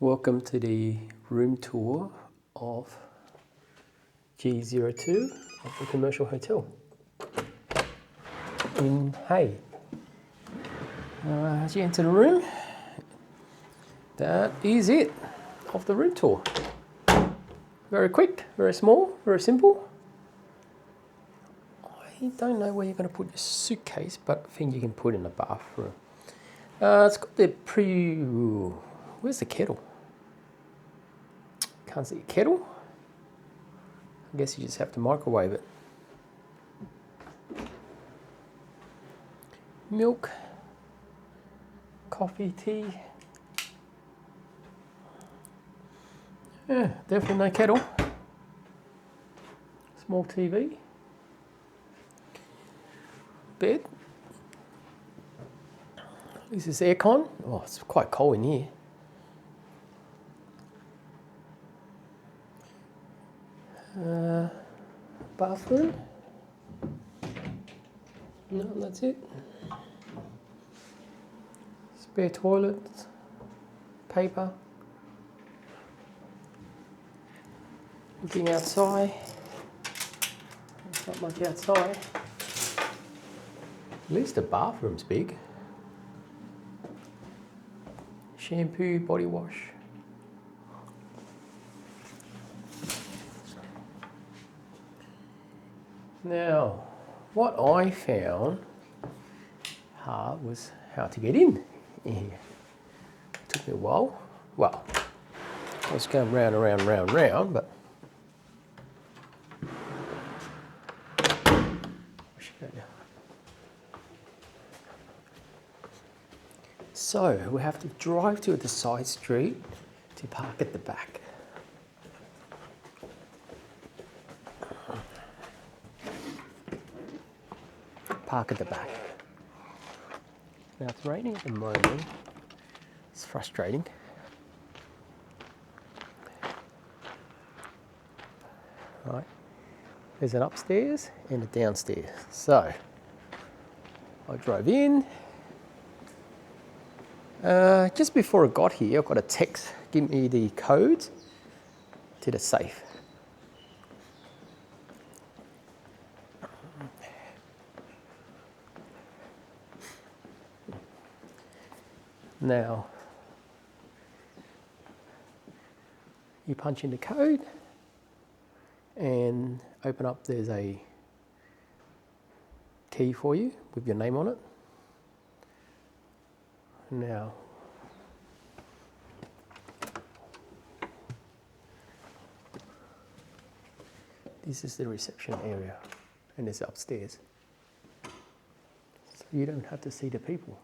Welcome to the room tour of G02 of the Commercial Hotel in Hay. As you enter the room, that is it of the room tour. Very quick, very small, very simple. I don't know where you're going to put your suitcase, but I think you can put it in the bathroom. It's got the where's the kettle? Can't see a kettle. I guess you just have to microwave it. Milk, coffee, tea. Yeah, definitely no kettle. Small TV. Bed. This is aircon. Oh, it's quite cold in here. Bathroom. No, that's it. Spare toilet. Paper. Looking outside. There's not much outside. At least the bathroom's big. Shampoo, body wash. Now, what I found hard was how to get in here. It took me a while. Well, I was going round, but so we have to drive to the side street to park at the back. Park at the back. Now it's raining at the moment. It's frustrating. Right. There's an upstairs and a downstairs. So I drove in. Just before I got here, I got a text, give me the code to the safe. Now, you punch in the code and open up, there's a key for you with your name on it. Now, this is the reception area and it's upstairs. So you don't have to see the people.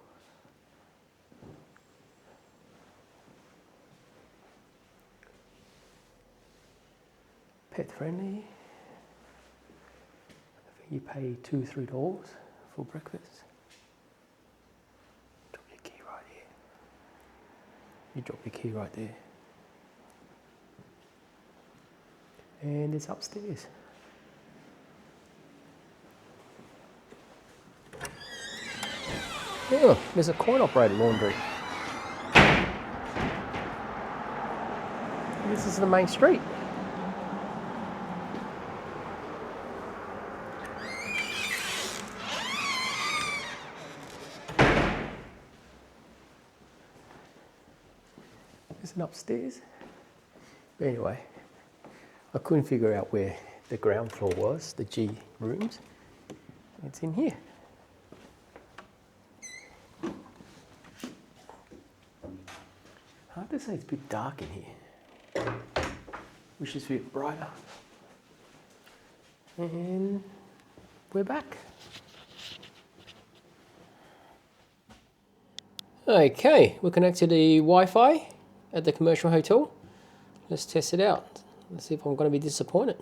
Pet friendly. I think you pay $2-3 for breakfast. Drop your key right here. You drop your key right there. And it's upstairs. Oh, there's a coin-operated laundry. This is the main street. There's an upstairs. But anyway, I couldn't figure out where the ground floor was, the G rooms. It's in here. Hard to say, it's a bit dark in here. Wish it's a bit brighter. And we're back. Okay, we're connected to the Wi-Fi at the Commercial Hotel. Let's test it out. Let's see if I'm going to be disappointed.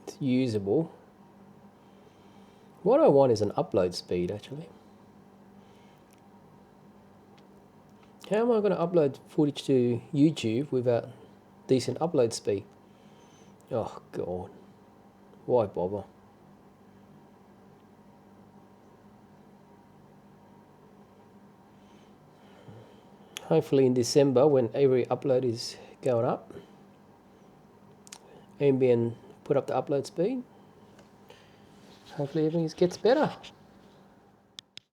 It's usable. What I want is an upload speed, actually. How am I going to upload footage to YouTube without decent upload speed? Oh, God. Why bother? hopefully in December when every upload is going up, Ambien put up the upload speed. Hopefully everything gets better.